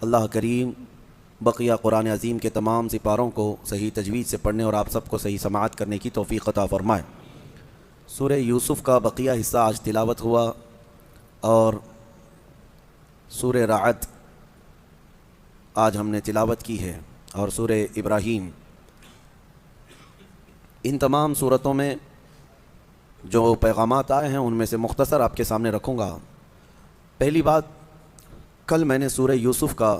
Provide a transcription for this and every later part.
اللہ کریم بقیہ قرآن عظیم کے تمام سپاروں کو صحیح تجوید سے پڑھنے اور آپ سب کو صحیح سماعت کرنے کی توفیق عطا فرمائے۔ سورہ یوسف کا بقیہ حصہ آج تلاوت ہوا اور سورہ رعد آج ہم نے تلاوت کی ہے اور سورہ ابراہیم۔ ان تمام صورتوں میں جو پیغامات آئے ہیں ان میں سے مختصر آپ کے سامنے رکھوں گا۔ پہلی بات، کل میں نے سورہ یوسف کا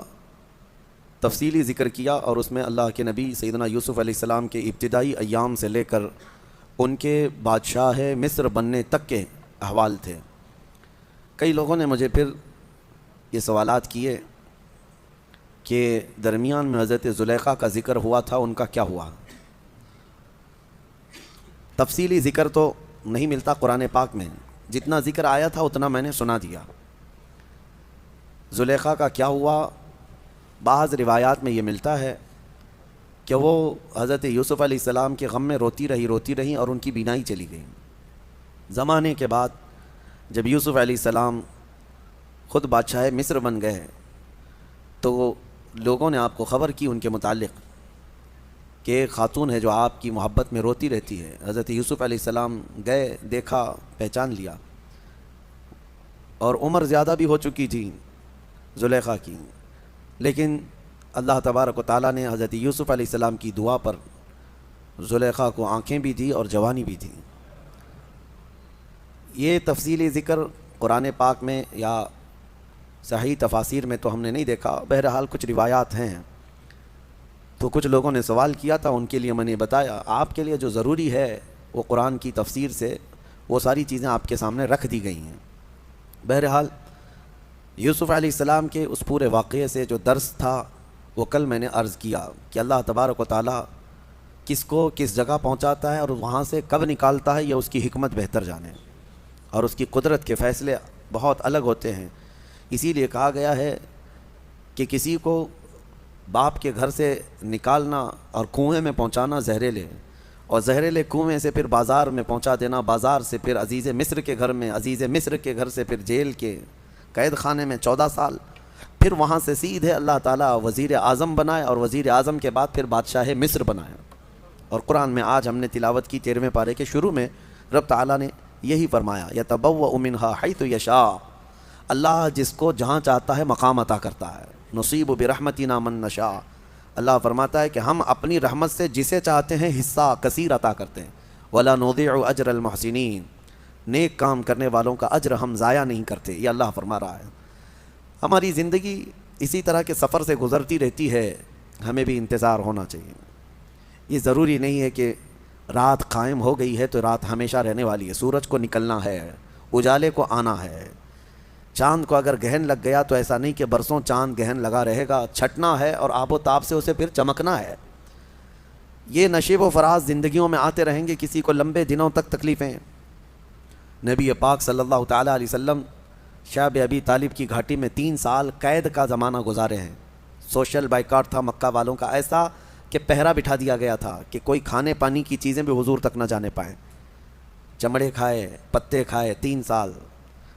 تفصیلی ذکر کیا اور اس میں اللہ کے نبی سیدنا یوسف علیہ السلام کے ابتدائی ایام سے لے کر ان کے بادشاہ مصر بننے تک کے احوال تھے۔ کئی لوگوں نے مجھے پھر یہ سوالات کیے کہ درمیان میں حضرت زلیخا کا ذکر ہوا تھا، ان کا کیا ہوا؟ تفصیلی ذکر تو نہیں ملتا قرآن پاک میں، جتنا ذکر آیا تھا اتنا میں نے سنا دیا۔ زلیخا کا کیا ہوا؟ بعض روایات میں یہ ملتا ہے کہ وہ حضرت یوسف علیہ السلام کے غم میں روتی رہی اور ان کی بینائی چلی گئی۔ زمانے کے بعد جب یوسف علیہ السلام خود بادشاہ مصر بن گئے تو لوگوں نے آپ کو خبر کی ان کے متعلق کہ ایک خاتون ہے جو آپ کی محبت میں روتی رہتی ہے۔ حضرت یوسف علیہ السلام گئے، دیکھا، پہچان لیا، اور عمر زیادہ بھی ہو چکی تھی زلیخا کی، لیکن اللہ تبارک و تعالیٰ نے حضرت یوسف علیہ السلام کی دعا پر زلیخا کو آنکھیں بھی دی اور جوانی بھی دی۔ یہ تفصیلی ذکر قرآن پاک میں یا صحیح تفاسیر میں تو ہم نے نہیں دیکھا، بہرحال کچھ روایات ہیں۔ تو کچھ لوگوں نے سوال کیا تھا، ان کے لیے میں نے بتایا آپ کے لیے جو ضروری ہے وہ قرآن کی تفسیر سے وہ ساری چیزیں آپ کے سامنے رکھ دی گئی ہیں۔ بہرحال یوسف علیہ السلام کے اس پورے واقعے سے جو درس تھا وہ کل میں نے عرض کیا کہ اللہ تبارک و تعالیٰ کس کو کس جگہ پہنچاتا ہے اور وہاں سے کب نکالتا ہے یہ اس کی حکمت بہتر جانے، اور اس کی قدرت کے فیصلے بہت الگ ہوتے ہیں۔ اسی لیے کہا گیا ہے کہ کسی کو باپ کے گھر سے نکالنا اور کنویں میں پہنچانا زہریلے، اور زہریلے کنویں سے پھر بازار میں پہنچا دینا، بازار سے پھر عزیز مصر کے گھر میں، عزیز مصر کے گھر سے پھر جیل کے قید خانے میں 14 سال، پھر وہاں سے سیدھے اللہ تعالیٰ وزیر اعظم بنائے اور وزیر اعظم کے بعد پھر بادشاہ مصر بنایا۔ اور قرآن میں آج ہم نے تلاوت کی 13ویں پارے کے شروع میں رب تعالیٰ نے یہی فرمایا، یتبوأ منہا حیث یشاء، اللہ جس کو جہاں چاہتا ہے مقام عطا کرتا ہے، نصیب برحمتنا من نشاء، اللہ فرماتا ہے کہ ہم اپنی رحمت سے جسے چاہتے ہیں حصہ کثیر عطا کرتے ہیں، ولا نضيع اجر المحسنین، نیک کام کرنے والوں کا اجر ہم ضائع نہیں کرتے، یہ اللہ فرما رہا ہے۔ ہماری زندگی اسی طرح کے سفر سے گزرتی رہتی ہے، ہمیں بھی انتظار ہونا چاہیے۔ یہ ضروری نہیں ہے کہ رات قائم ہو گئی ہے تو رات ہمیشہ رہنے والی ہے، سورج کو نکلنا ہے، اجالے کو آنا ہے۔ چاند کو اگر گہن لگ گیا تو ایسا نہیں کہ برسوں چاند گہن لگا رہے گا، چھٹنا ہے اور آب و تاب سے اسے پھر چمکنا ہے۔ یہ نشیب و فراز زندگیوں میں آتے رہیں گے، کسی کو لمبے دنوں تک تکلیفیں۔ نبی پاک صلی اللہ تعالیٰ علیہ وسلم شعب ابی طالب کی گھاٹی میں 3 سال قید کا زمانہ گزارے ہیں۔ سوشل بائیکاٹ تھا مکہ والوں کا، ایسا کہ پہرا بٹھا دیا گیا تھا کہ کوئی کھانے پانی کی چیزیں بھی حضور تک نہ جانے پائیں، چمڑے کھائے، پتے کھائے 3 سال۔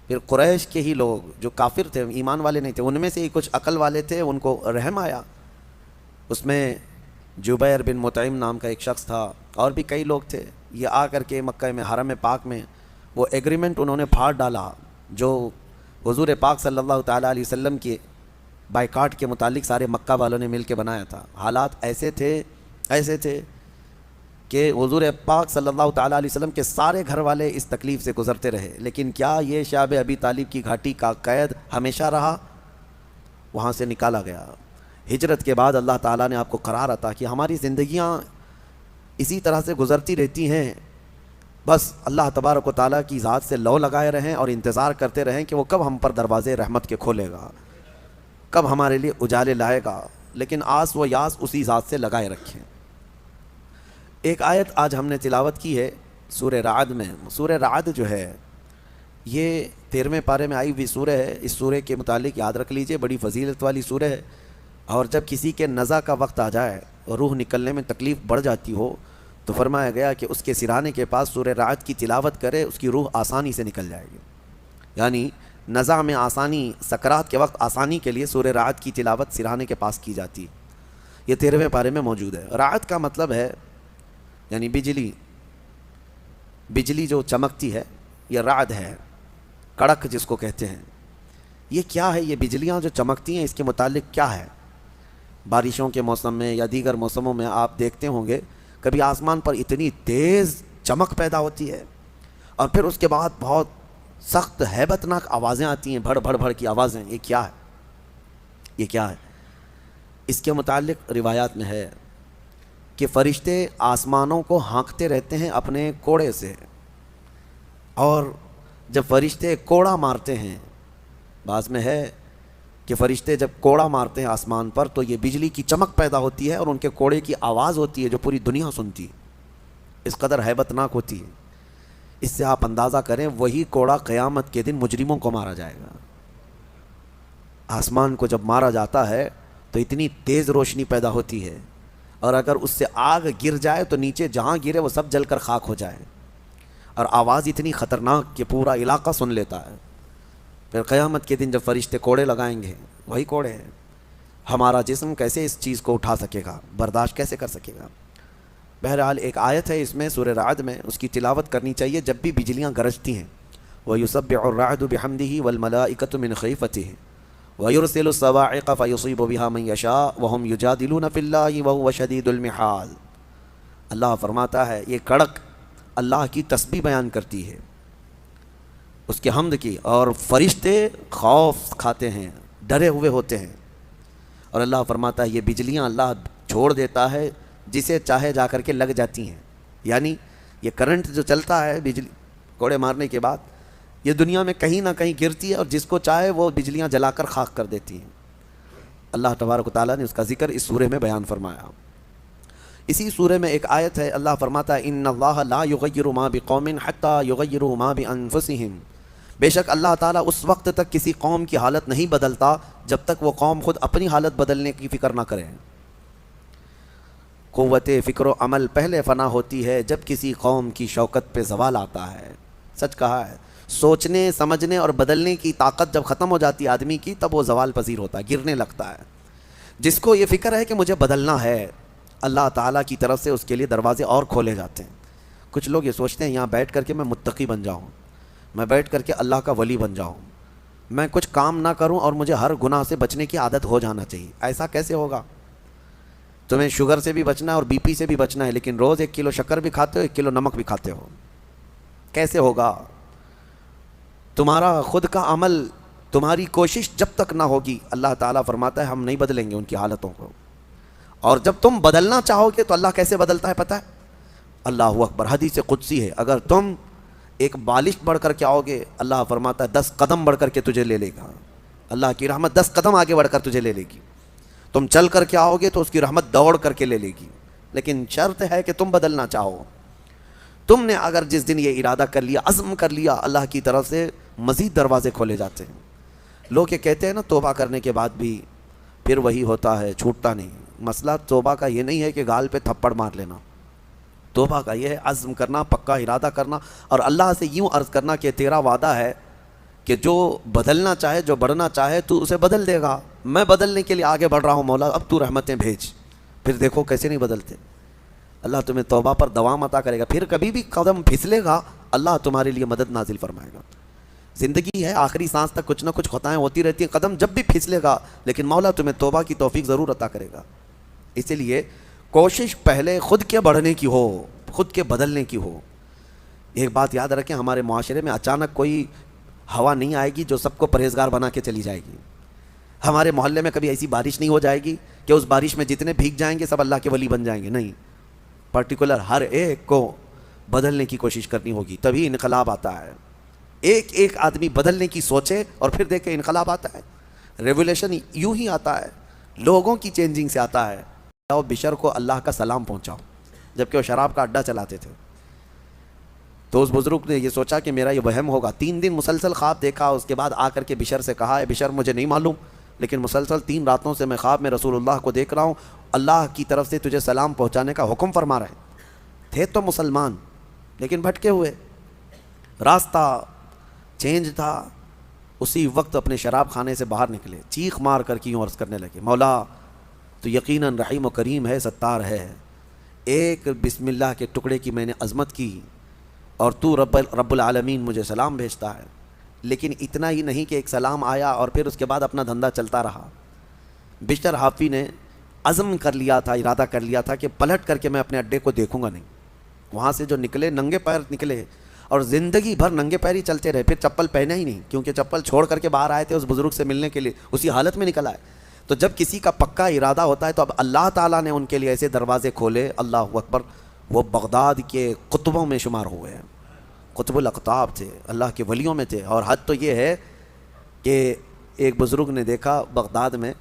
پھر قریش کے ہی لوگ جو کافر تھے، ایمان والے نہیں تھے، ان میں سے ہی کچھ عقل والے تھے، ان کو رحم آیا۔ اس میں جبیر بن مطعم نام کا ایک شخص تھا، اور بھی کئی لوگ تھے۔ یہ آ کر کے مکہ میں حرم پاک میں وہ ایگریمنٹ انہوں نے پھاڑ ڈالا جو حضور پاک صلی اللہ تعالیٰ علیہ وسلم کے بائیکاٹ کے متعلق سارے مکہ والوں نے مل کے بنایا تھا۔ حالات ایسے تھے کہ حضور پاک صلی اللہ تعالیٰ علیہ وسلم کے سارے گھر والے اس تکلیف سے گزرتے رہے، لیکن کیا یہ شعب ابی طالب کی گھاٹی کا قید ہمیشہ رہا؟ وہاں سے نکالا گیا۔ ہجرت کے بعد اللہ تعالیٰ نے آپ کو قرار عطا کہ ہماری زندگیاں اسی طرح سے گزرتی رہتی ہیں، بس اللہ تبارک و تعالیٰ کی ذات سے لو لگائے رہیں اور انتظار کرتے رہیں کہ وہ کب ہم پر دروازے رحمت کے کھولے گا، کب ہمارے لیے اجالے لائے گا، لیکن آس و یاس اسی ذات سے لگائے رکھیں۔ ایک آیت آج ہم نے تلاوت کی ہے سورہ رعد میں۔ سورہ رعد جو ہے یہ 13ویں پارے میں آئی ہوئی سورہ ہے۔ اس سورہ کے متعلق یاد رکھ لیجئے، بڑی فضیلت والی سورہ ہے، اور جب کسی کے نزع کا وقت آ جائے اور روح نکلنے میں تکلیف بڑھ جاتی ہو تو فرمایا گیا کہ اس کے سرانے کے پاس سورہ رعد کی تلاوت کرے، اس کی روح آسانی سے نکل جائے گی۔ یعنی نزع میں آسانی، سکرات کے وقت آسانی کے لیے سورہ رعد کی تلاوت سرہانے کے پاس کی جاتی ہے۔ یہ 13ویں پارے میں موجود ہے۔ رعد کا مطلب ہے یعنی بجلی جو چمکتی ہے، یہ رعد ہے، کڑک جس کو کہتے ہیں۔ یہ کیا ہے؟ یہ بجلیاں جو چمکتی ہیں اس کے متعلق کیا ہے؟ بارشوں کے موسم میں یا دیگر موسموں میں آپ دیکھتے ہوں گے کبھی آسمان پر اتنی تیز چمک پیدا ہوتی ہے اور پھر اس کے بعد بہت سخت ہیبت ناک آوازیں آتی ہیں، بھڑ بھڑ بھڑ کی آوازیں۔ یہ کیا ہے؟ یہ کیا ہے؟ اس کے متعلق روایات میں ہے کہ فرشتے آسمانوں کو ہانکتے رہتے ہیں اپنے کوڑے سے، اور جب فرشتے کوڑا مارتے ہیں، بعض میں ہے کہ فرشتے جب کوڑا مارتے ہیں آسمان پر تو یہ بجلی کی چمک پیدا ہوتی ہے اور ان کے کوڑے کی آواز ہوتی ہے جو پوری دنیا سنتی ہے، اس قدر ہیبت ناک ہوتی ہے۔ اس سے آپ اندازہ کریں وہی کوڑا قیامت کے دن مجرموں کو مارا جائے گا۔ آسمان کو جب مارا جاتا ہے تو اتنی تیز روشنی پیدا ہوتی ہے، اور اگر اس سے آگ گر جائے تو نیچے جہاں گرے وہ سب جل کر خاک ہو جائے، اور آواز اتنی خطرناک کہ پورا علاقہ سن لیتا ہے۔ پھر قیامت کے دن جب فرشتے کوڑے لگائیں گے، وہی کوڑے ہیں، ہمارا جسم کیسے اس چیز کو اٹھا سکے گا، برداشت کیسے کر سکے گا؟ بہرحال ایک آیت ہے اس میں سورہ رعد میں، اس کی تلاوت کرنی چاہیے جب بھی بجلیاں گرجتی ہیں۔ وَيُسَبِّحُ الرَّعْدُ بِحَمْدِهِ وَالْمَلَائِكَةُ مِنْ خِيفَتِهِ وَيُرْسِلُ الصَّوَاعِقَ فَيُصِيبُ بِهَا مَن يَشَاءُ وَهُمْ يُجَادِلُونَ فِي اللَّهِ وَهُوَ شَدِيدُ الْمِحَالِ۔ اللہ فرماتا ہے یہ کڑک اللہ کی تسبیح بیان کرتی ہے، اس کے حمد کی، اور فرشتے خوف کھاتے ہیں، ڈرے ہوئے ہوتے ہیں، اور اللہ فرماتا ہے یہ بجلیاں اللہ چھوڑ دیتا ہے جسے چاہے جا کر کے لگ جاتی ہیں۔ یعنی یہ کرنٹ جو چلتا ہے بجلی کوڑے مارنے کے بعد، یہ دنیا میں کہیں نہ کہیں گرتی ہے اور جس کو چاہے وہ بجلیاں جلا کر خاک کر دیتی ہیں۔ اللہ تبارک و تعالیٰ نے اس کا ذکر اس سورہ میں بیان فرمایا۔ اسی سورہ میں ایک آیت ہے، اللہ فرماتا ہے ان اللہ لا یغیر ما بقوم حتی یغیروا ما بانفسہم۔ بے شک اللہ تعالیٰ اس وقت تک کسی قوم کی حالت نہیں بدلتا جب تک وہ قوم خود اپنی حالت بدلنے کی فکر نہ کرے۔ قوت فکر و عمل پہلے فنا ہوتی ہے جب کسی قوم کی شوکت پہ زوال آتا ہے۔ سچ کہا ہے، سوچنے سمجھنے اور بدلنے کی طاقت جب ختم ہو جاتی ہے آدمی کی، تب وہ زوال پذیر ہوتا ہے، گرنے لگتا ہے۔ جس کو یہ فکر ہے کہ مجھے بدلنا ہے، اللہ تعالیٰ کی طرف سے اس کے لیے دروازے اور کھولے جاتے ہیں۔ کچھ لوگ یہ سوچتے ہیں یہاں بیٹھ کر کے میں متقی بن جاؤں، میں بیٹھ کر کے اللہ کا ولی بن جاؤں، میں کچھ کام نہ کروں اور مجھے ہر گناہ سے بچنے کی عادت ہو جانا چاہیے۔ ایسا کیسے ہوگا؟ تمہیں شوگر سے بھی بچنا ہے اور بی پی سے بھی بچنا ہے، لیکن روز 1 کلو شکر بھی کھاتے ہو، 1 کلو نمک بھی کھاتے ہو، کیسے ہوگا؟ تمہارا خود کا عمل، تمہاری کوشش جب تک نہ ہوگی، اللہ تعالیٰ فرماتا ہے ہم نہیں بدلیں گے ان کی حالتوں کو۔ اور جب تم بدلنا چاہو گے تو اللہ کیسے بدلتا ہے پتہ ہے؟ اللہ اکبر، حدیث قدسی ہے، اگر تم ایک بالش بڑھ کر کے آؤ گے، اللہ فرماتا ہے 10 قدم بڑھ کر کے تجھے لے لے گا۔ اللہ کی رحمت 10 قدم آگے بڑھ کر تجھے لے لے گی۔ تم چل کر کے آؤ گے تو اس کی رحمت دوڑ کر کے لے لے گی، لیکن شرط ہے کہ تم بدلنا چاہو۔ تم نے اگر جس دن یہ ارادہ کر لیا، عزم کر لیا، اللہ کی طرف سے مزید دروازے کھولے جاتے ہیں۔ لوگ یہ کہتے ہیں نا توبہ کرنے کے بعد بھی پھر وہی ہوتا ہے، چھوٹتا نہیں۔ مسئلہ توبہ کا یہ نہیں ہے کہ گال پہ تھپڑ مار لینا، توبہ کا یہ ہے عزم کرنا، پکا ارادہ کرنا، اور اللہ سے یوں عرض کرنا کہ تیرا وعدہ ہے کہ جو بدلنا چاہے، جو بڑھنا چاہے تو اسے بدل دے گا، میں بدلنے کے لیے آگے بڑھ رہا ہوں مولا، اب تو رحمتیں بھیج۔ پھر دیکھو کیسے نہیں بدلتے، اللہ تمہیں توبہ پر دوام عطا کرے گا۔ پھر کبھی بھی قدم پھسلے گا، اللہ تمہارے لیے مدد نازل فرمائے گا۔ زندگی ہے، آخری سانس تک کچھ نہ کچھ خطائیں ہوتی رہتی ہیں، قدم جب بھی پھسلے گا، لیکن مولا تمہیں توبہ کی توفیق ضرور عطا کرے گا۔ اسی لیے کوشش پہلے خود کے بڑھنے کی ہو، خود کے بدلنے کی ہو۔ ایک بات یاد رکھیں، ہمارے معاشرے میں اچانک کوئی ہوا نہیں آئے گی جو سب کو پرہیزگار بنا کے چلی جائے گی۔ ہمارے محلے میں کبھی ایسی بارش نہیں ہو جائے گی کہ اس بارش میں جتنے بھیگ جائیں گے سب اللہ کے ولی بن جائیں گے، نہیں، پرٹیکولر ہر ایک کو بدلنے کی کوشش کرنی ہوگی، تبھی انقلاب آتا ہے۔ ایک ایک آدمی بدلنے کی سوچے اور پھر دیکھے انقلاب آتا ہے۔ ریولیوشن یوں ہی آتا ہے، لوگوں کی چینجنگ سے آتا ہے۔ بشر کو اللہ کا سلام پہنچاؤ، جبکہ وہ شراب کا اڈا چلاتے تھے، تو اس بزرگ نے یہ سوچا کہ میرا یہ وہم ہوگا۔ 3 دن مسلسل خواب دیکھا، اس کے بعد آ کر کے بشر سے کہا، اے بشر مجھے نہیں معلوم، لیکن مسلسل 3 راتوں سے میں خواب میں رسول اللہ کو دیکھ رہا ہوں، اللہ کی طرف سے تجھے سلام پہنچانے کا حکم فرما رہے ہیں۔ تھے تو مسلمان لیکن بھٹکے ہوئے، راستہ چینج تھا، اسی وقت اپنے شراب خانے سے باہر نکلے، چیخ مار کر کی عرض کرنے لگے، مولا تو یقیناً رحیم و کریم ہے، ستار ہے، ایک بسم اللہ کے ٹکڑے کی میں نے عظمت کی اور تو رب العالمین مجھے سلام بھیجتا ہے، لیکن اتنا ہی نہیں کہ ایک سلام آیا اور پھر اس کے بعد اپنا دھندا چلتا رہا۔ بشر حافی نے عزم کر لیا تھا، ارادہ کر لیا تھا کہ پلٹ کر کے میں اپنے اڈے کو دیکھوں گا نہیں۔ وہاں سے جو نکلے ننگے پیر نکلے اور زندگی بھر ننگے پیر ہی چلتے رہے، پھر چپل پہنے ہی نہیں، کیونکہ چپل چھوڑ کر کے باہر آئے تھے اس بزرگ سے ملنے کے لیے، اسی حالت میں نکل آئے۔ تو جب کسی کا پکا ارادہ ہوتا ہے تو اب اللہ تعالیٰ نے ان کے لیے ایسے دروازے کھولے، اللہ اکبر، وہ بغداد کے قطبوں میں شمار ہوئے ہیں، قطب الاقطاب تھے، اللہ کے ولیوں میں تھے۔ اور حد تو یہ ہے کہ ایک بزرگ نے دیکھا بغداد میں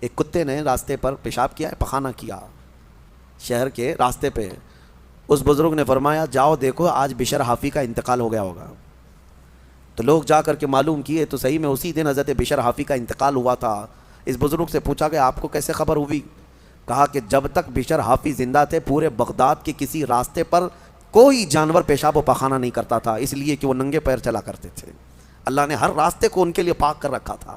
ایک کتے نے راستے پر پیشاب کیا ہے، پخانہ کیا شہر کے راستے پہ۔ اس بزرگ نے فرمایا جاؤ دیکھو آج بشر حافی کا انتقال ہو گیا ہوگا۔ تو لوگ جا کر کے معلوم کیے تو صحیح میں اسی دن حضرت بشر حافی کا انتقال ہوا تھا۔ اس بزرگ سے پوچھا کہ آپ کو کیسے خبر ہوئی؟ کہا کہ جب تک بشر حافی زندہ تھے پورے بغداد کے کسی راستے پر کوئی جانور پیشاب و پخانہ نہیں کرتا تھا، اس لیے کہ وہ ننگے پیر چلا کرتے تھے۔ اللہ نے ہر راستے کو ان کے لیے پاک کر رکھا تھا۔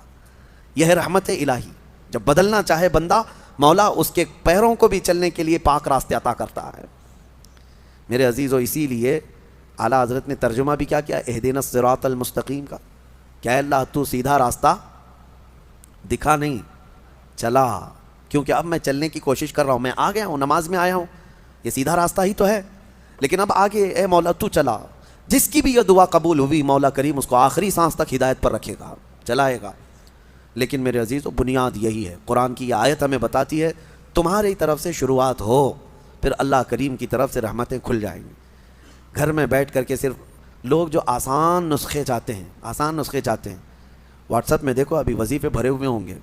یہ ہے رحمت الہی، جب بدلنا چاہے بندہ مولا اس کے پیروں کو بھی چلنے کے لیے پاک راستے عطا کرتا ہے۔ میرے عزیزو، اسی لیے اعلیٰ حضرت نے ترجمہ بھی کیا اہدنا الصراط المستقیم کا، کیا اللہ تو سیدھا راستہ دکھا نہیں، چلا، کیونکہ اب میں چلنے کی کوشش کر رہا ہوں، میں آ گیا ہوں، نماز میں آیا ہوں، یہ سیدھا راستہ ہی تو ہے، لیکن اب آگے اے مولا تو چلا۔ جس کی بھی یہ دعا قبول ہوئی مولا کریم اس کو آخری سانس تک ہدایت پر رکھے گا، چلائے گا۔ لیکن میرے عزیزو بنیاد یہی ہے، قرآن کی یہ آیت ہمیں بتاتی ہے تمہاری طرف سے شروعات ہو، پھر اللہ کریم کی طرف سے رحمتیں کھل جائیں گی۔ گھر میں بیٹھ کر کے صرف لوگ جو آسان نسخے چاہتے ہیں، واٹس ایپ میں دیکھو ابھی وظیفے بھرے ہوئے ہوں گے،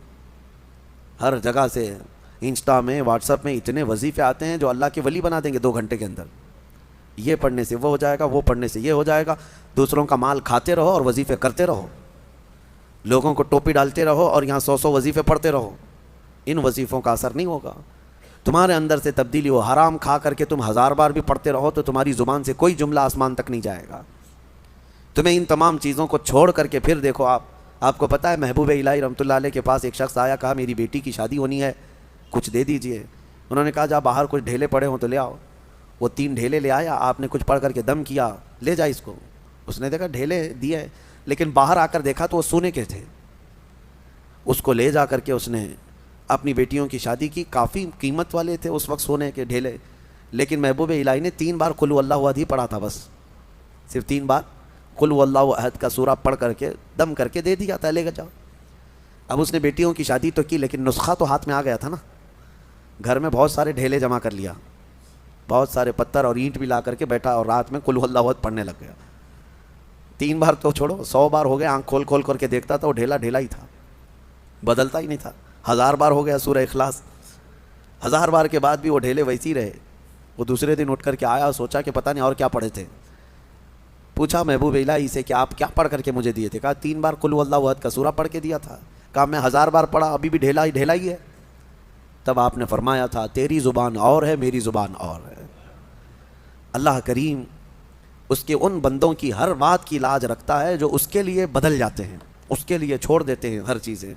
ہر جگہ سے انسٹا میں واٹس ایپ میں اتنے وظیفے آتے ہیں جو اللہ کے ولی بنا دیں گے 2 گھنٹے کے اندر، یہ پڑھنے سے وہ ہو جائے گا، وہ پڑھنے سے یہ ہو جائے گا، دوسروں کا مال کھاتے رہو اور وظیفے کرتے رہو، لوگوں کو ٹوپی ڈالتے رہو اور یہاں 100 وظیفے پڑھتے رہو، ان وظیفوں کا اثر نہیں ہوگا، تمہارے اندر سے تبدیلی ہو۔ حرام کھا کر کے تم 1000 بار بھی پڑھتے رہو تو تمہاری زبان سے کوئی جملہ آسمان تک نہیں جائے گا۔ تمہیں ان تمام چیزوں کو چھوڑ کر کے پھر دیکھو، آپ کو پتہ ہے محبوب الہی رحمۃ اللہ علیہ کے پاس ایک شخص آیا، کہا میری بیٹی کی شادی ہونی ہے، کچھ دے دیجئے۔ انہوں نے کہا جا باہر کچھ ڈھیلے پڑے ہوں تو لے آؤ۔ وہ 3 ڈھیلے لے آیا، آپ نے کچھ پڑھ کر کے دم کیا، لے جا اس کو۔ اس نے دیکھا ڈھیلے دیے، لیکن باہر آ کر دیکھا تو وہ سونے کے تھے۔ اس کو لے جا کر کے اس نے اپنی بیٹیوں کی شادی کی، کافی قیمت والے تھے اس وقت سونے کے ڈھیلے، لیکن محبوب الہی نے 3 بار قل اللہ احد ہی پڑھا تھا، بس صرف 3 بار قل اللہ احد کا سورہ پڑھ کر کے دم کر کے دے دیا تھا، لے جاؤ۔ اب اس نے بیٹیوں کی شادی تو کی، لیکن نسخہ تو ہاتھ میں آ گیا تھا نا، گھر میں بہت سارے ڈھیلے جمع کر لیا، بہت سارے پتھر اور اینٹ بھی لا کر کے بیٹھا اور رات میں قل اللہ احد پڑھنے لگ گیا۔ 3 بار تو چھوڑو، 100 بار ہو گئے، آنکھ کھول کھول کر کے دیکھتا تھا وہ ڈھیلا ڈھیلا ہی تھا، بدلتا ہی نہیں تھا۔ 1000 بار ہو گیا سورہ اخلاص، 1000 بار کے بعد بھی وہ ڈھیلے ویسی رہے۔ وہ دوسرے دن اٹھ کر کے آیا اور سوچا کہ پتہ نہیں اور کیا پڑھے تھے۔ پوچھا محبوب الہی سے کہ آپ کیا پڑھ کر کے مجھے دیے تھے؟ کہا 3 بار قل اللہ احد کا سورہ پڑھ کے دیا تھا۔ کہا میں 1000 بار پڑھا، ابھی بھی ڈھیلا ہی ہے۔ تب آپ نے فرمایا تھا تیری زبان اور ہے، میری زبان اور ہے۔ اللہ کریم اس کے ان بندوں کی ہر بات کی لاج رکھتا ہے جو اس کے لیے بدل جاتے ہیں، اس کے لیے چھوڑ دیتے ہیں ہر چیزیں۔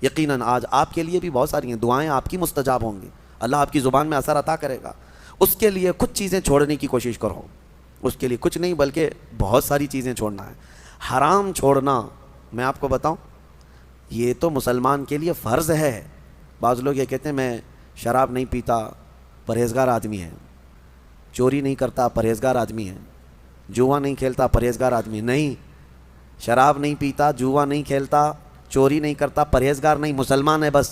یقیناً آج آپ کے لیے بھی بہت ساری ہیں، دعائیں آپ کی مستجاب ہوں گی، اللہ آپ کی زبان میں اثر عطا کرے گا۔ اس کے لیے کچھ چیزیں چھوڑنے کی کوشش کرو، اس کے لیے کچھ نہیں بلکہ بہت ساری چیزیں چھوڑنا ہے۔ حرام چھوڑنا، میں آپ کو بتاؤں، یہ تو مسلمان کے لیے فرض ہے۔ بعض لوگ یہ کہتے ہیں میں شراب نہیں پیتا، پرہیزگار آدمی ہے، چوری نہیں کرتا، پرہیزگار آدمی ہے، جوا نہیں کھیلتا، پرہیزگار آدمی ہے۔ نہیں، شراب نہیں پیتا، جوا نہیں کھیلتا، چوری نہیں کرتا، پرہیزگار نہیں، مسلمان ہے بس،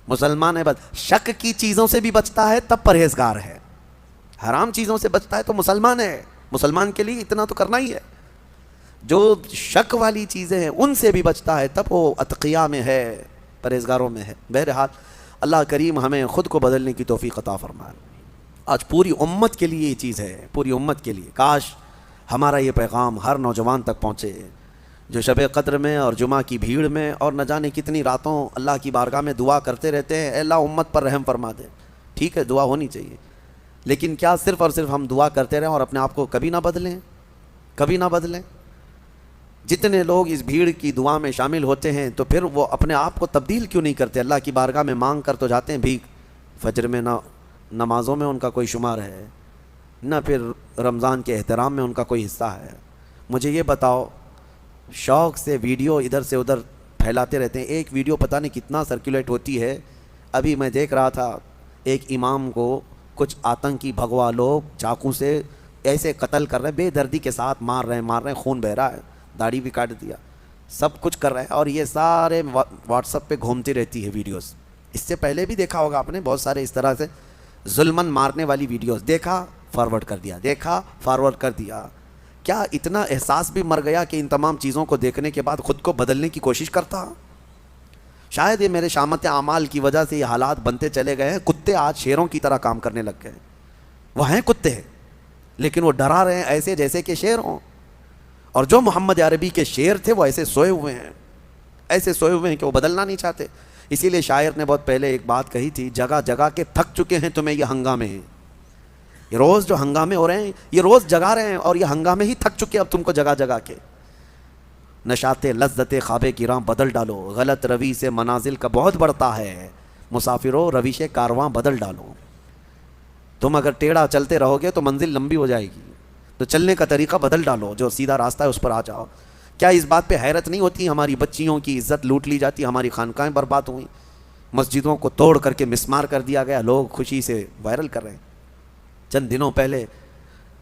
مسلمان ہے بس۔ شک کی چیزوں سے بھی بچتا ہے تب پرہیزگار ہے، حرام چیزوں سے بچتا ہے تو مسلمان ہے۔ مسلمان کے لیے اتنا تو کرنا ہی ہے، جو شک والی چیزیں ہیں ان سے بھی بچتا ہے تب وہ اتقیاء میں ہے، پرہیزگاروں میں ہے۔ بہرحال اللہ کریم ہمیں خود کو بدلنے کی توفیق عطا فرمائے۔ آج پوری امت کے لیے یہ چیز ہے، پوری امت کے لیے۔ کاش ہمارا یہ پیغام ہر نوجوان تک پہنچے جو شب قدر میں اور جمعہ کی بھیڑ میں اور نہ جانے کتنی راتوں اللہ کی بارگاہ میں دعا کرتے رہتے ہیں، اے اللہ امت پر رحم فرما دے۔ ٹھیک ہے، دعا ہونی چاہیے، لیکن کیا صرف اور صرف ہم دعا کرتے رہیں اور اپنے آپ کو کبھی نہ بدلیں؟ کبھی نہ بدلیں؟ جتنے لوگ اس بھیڑ کی دعا میں شامل ہوتے ہیں تو پھر وہ اپنے آپ کو تبدیل کیوں نہیں کرتے؟ اللہ کی بارگاہ میں مانگ کر تو جاتے ہیں بھیک، فجر میں نہ نمازوں میں ان کا کوئی شمار ہے، نہ پھر رمضان کے احترام میں ان کا کوئی حصہ ہے۔ مجھے یہ بتاؤ، شوق سے ویڈیو ادھر سے ادھر پھیلاتے رہتے ہیں، ایک ویڈیو پتہ نہیں کتنا سرکولیٹ ہوتی ہے۔ ابھی میں دیکھ رہا تھا ایک امام کو کچھ آتنکی بھگوا لوگ چاقو سے ایسے قتل کر رہے ہیں، بے دردی کے ساتھ مار رہے ہیں، خون بہہ رہا ہے، داڑھی بھی کاٹ دیا، سب کچھ کر رہے ہیں، اور یہ سارے واٹس ایپ پہ گھومتی رہتی ہے ویڈیوز۔ اس سے پہلے بھی دیکھا ہوگا آپ نے بہت سارے اس طرح سے ظلمن مارنے والی ویڈیوز، دیکھا فارورڈ کر دیا، دیکھا فارورڈ کر دیا۔ کیا اتنا احساس بھی مر گیا کہ ان تمام چیزوں کو دیکھنے کے بعد خود کو بدلنے کی کوشش کرتا؟ شاید یہ میرے شامت اعمال کی وجہ سے یہ حالات بنتے چلے گئے ہیں۔ کتے آج شیروں کی طرح کام کرنے لگ گئے، وہ ہیں کتے لیکن وہ ڈرا رہے ہیں ایسے جیسے کہ شیر ہوں، اور جو محمد عربی کے شیر تھے وہ ایسے سوئے ہوئے ہیں، ایسے سوئے ہوئے ہیں کہ وہ بدلنا نہیں چاہتے۔ اسی لیے شاعر نے بہت پہلے ایک بات کہی تھی، جگہ جگہ کے تھک چکے ہیں تمہیں یہ ہنگامے ہیں۔ یہ روز جو ہنگامے ہو رہے ہیں، یہ روز جگا رہے ہیں، اور یہ ہنگامے ہی تھک چکے اب تم کو جگہ جگہ کے۔ نشاط لذت خواب گراں بدل ڈالو، غلط روی سے منازل کا بہت بڑھتا ہے، مسافروں رویش کارواں بدل ڈالو۔ تم اگر ٹیڑھا چلتے رہو گے تو منزل لمبی ہو جائے گی، تو چلنے کا طریقہ بدل ڈالو، جو سیدھا راستہ ہے اس پر آ جاؤ۔ کیا اس بات پہ حیرت نہیں ہوتی ہماری بچیوں کی عزت لوٹ لی جاتی، ہماری خانقاہیں برباد ہوئیں، مسجدوں کو توڑ کر کے مسمار کر دیا گیا، لوگ خوشی سے وائرل کر رہے ہیں۔ چند دنوں پہلے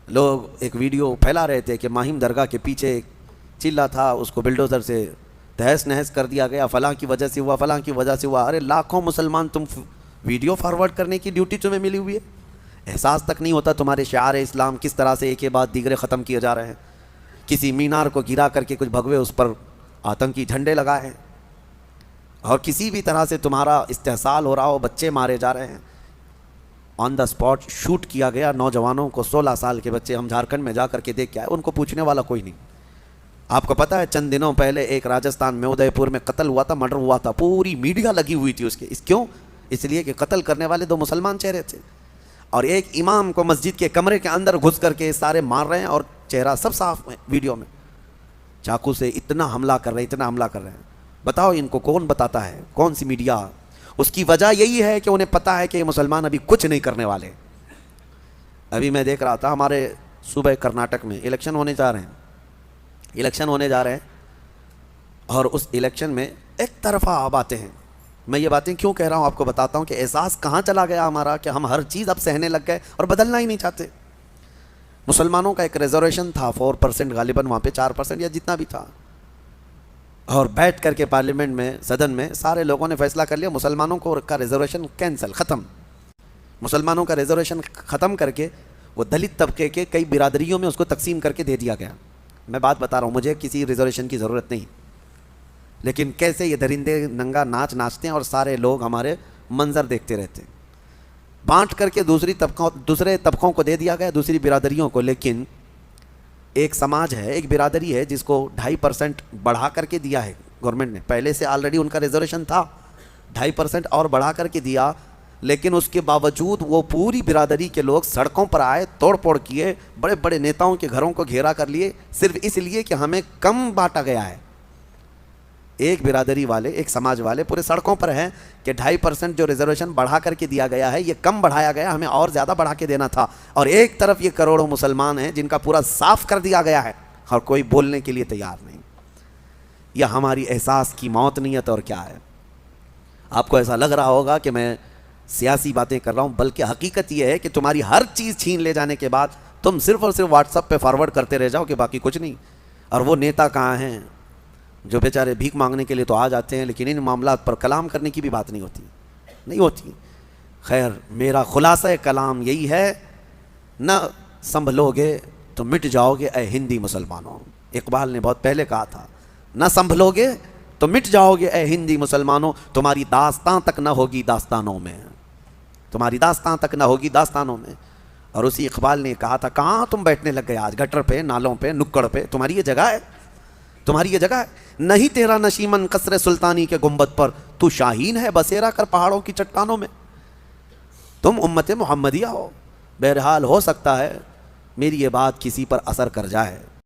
لوگ ایک ویڈیو پھیلا رہے تھے کہ ماہم درگاہ کے پیچھے ایک چلہ تھا، اس کو بلڈوزر سے تہس نہس کر دیا گیا، فلاں کی وجہ سے ہوا، فلاں کی وجہ سے ہوا۔ ارے لاکھوں مسلمان تم ویڈیو فارورڈ کرنے کی ڈیوٹی تمہیں ملی ہوئی ہے، احساس تک نہیں ہوتا تمہارے شعار اسلام کس طرح سے ایک کے بعد دیگرے ختم کیے جا رہے ہیں۔ کسی مینار کو گرا کر کے کچھ بھگوے اس پر آتنکی جھنڈے لگائے ہیں، اور کسی بھی طرح سے تمہارا استحصال ہو رہا ہو، بچے مارے جا رہے ہیں، آن دا اسپاٹ شوٹ کیا گیا نوجوانوں کو، 16 سال کے بچے، ہم جھارکھنڈ میں جا کر کے دیکھ کے آئے، ان کو پوچھنے والا کوئی نہیں۔ آپ کو پتہ ہے چند دنوں پہلے ایک راجستھان میں ادے پور میں قتل ہوا تھا، مرڈر ہوا تھا، پوری میڈیا لگی ہوئی تھی اس کے، کیوں؟ اس لیے کہ قتل کرنے والے 2 مسلمان چہرے تھے، اور ایک امام کو مسجد کے کمرے کے اندر گھس کر کے سارے مار رہے ہیں، اور چہرہ سب صاف ہے ویڈیو میں، چاقو سے اتنا حملہ کر رہے ہیں، اتنا حملہ کر رہے ہیں۔ بتاؤ ان کو کون بتاتا ہے، کون سی میڈیا؟ اس کی وجہ یہی ہے کہ انہیں پتہ ہے کہ یہ مسلمان ابھی کچھ نہیں کرنے والے۔ ابھی میں دیکھ رہا تھا ہمارے صوبہ کرناٹک میں الیکشن ہونے جا رہے ہیں، اور اس الیکشن میں ایک طرفہ باتیں ہیں۔ میں یہ باتیں کیوں کہہ رہا ہوں آپ کو بتاتا ہوں کہ احساس کہاں چلا گیا ہمارا کہ ہم ہر چیز اب سہنے لگ گئے اور بدلنا ہی نہیں چاہتے۔ مسلمانوں کا ایک ریزرویشن تھا 4% غالباً، وہاں پہ 4% یا جتنا بھی تھا، اور بیٹھ کر کے پارلیمنٹ میں، صدن میں سارے لوگوں نے فیصلہ کر لیا مسلمانوں کا ریزرویشن کینسل، ختم۔ مسلمانوں کا ریزرویشن ختم کر کے وہ دلت طبقے کے کئی برادریوں میں اس کو تقسیم کر کے دے دیا گیا۔ میں بات بتا رہا ہوں، مجھے کسی ریزرویشن کی ضرورت نہیں، لیکن کیسے یہ درندے ننگا ناچ ناچتے ہیں اور سارے لوگ ہمارے منظر دیکھتے رہتے ہیں۔ بانٹ کر کے دوسرے طبقوں کو دے دیا گیا، دوسری برادریوں کو، لیکن ایک سماج ہے، ایک برادری ہے جس کو 2.5% بڑھا کر کے دیا ہے گورنمنٹ نے، پہلے سے آلریڈی ان کا ریزرویشن تھا، 2.5% اور بڑھا کر کے دیا، لیکن اس کے باوجود وہ پوری برادری کے لوگ سڑکوں پر آئے، توڑ پھوڑ کیے، بڑے بڑے نیتاؤں کے گھروں کو گھیرا کر لیے، صرف اس لیے کہ ہمیں کم بانٹا گیا ہے۔ ایک برادری والے، ایک سماج والے پورے سڑکوں پر ہیں کہ 2.5% جو ریزرویشن بڑھا کر کے دیا گیا ہے یہ کم بڑھایا گیا، ہمیں اور زیادہ بڑھا کے دینا تھا، اور ایک طرف یہ کروڑوں مسلمان ہیں جن کا پورا صاف کر دیا گیا ہے اور کوئی بولنے کے لیے تیار نہیں۔ یہ ہماری احساس کی موت نیت اور کیا ہے؟ آپ کو ایسا لگ رہا ہوگا کہ میں سیاسی باتیں کر رہا ہوں، بلکہ حقیقت یہ ہے کہ تمہاری ہر چیز چھین لے جانے کے بعد تم صرف اور صرف واٹس ایپ پہ فارورڈ کرتے رہ جاؤ کہ باقی کچھ نہیں۔ اور وہ نیتا کہاں ہیں جو بیچارے بھیک مانگنے کے لیے تو آ جاتے ہیں، لیکن ان معاملات پر کلام کرنے کی بھی بات نہیں ہوتی۔ خیر، میرا خلاصہ کلام یہی ہے، نہ سنبھلو گے تو مٹ جاؤ گے اے ہندی مسلمانوں۔ اقبال نے بہت پہلے کہا تھا، نہ سنبھلو گے تو مٹ جاؤ گے اے ہندی مسلمانوں، تمہاری داستان تک نہ ہوگی داستانوں میں، تمہاری داستان تک نہ ہوگی داستانوں میں۔ اور اسی اقبال نے کہا تھا، کہاں تم بیٹھنے لگ گئے آج، گٹر پہ، نالوں پہ، نکڑ پہ، تمہاری یہ جگہ ہے، تمہاری یہ جگہ ہے، نہیں تیرا نشیمن قصر سلطانی کے گنبد پر، تو شاہین ہے بسیرا کر پہاڑوں کی چٹانوں میں۔ تم امت محمدیہ ہو، بہرحال ہو سکتا ہے میری یہ بات کسی پر اثر کر جائے۔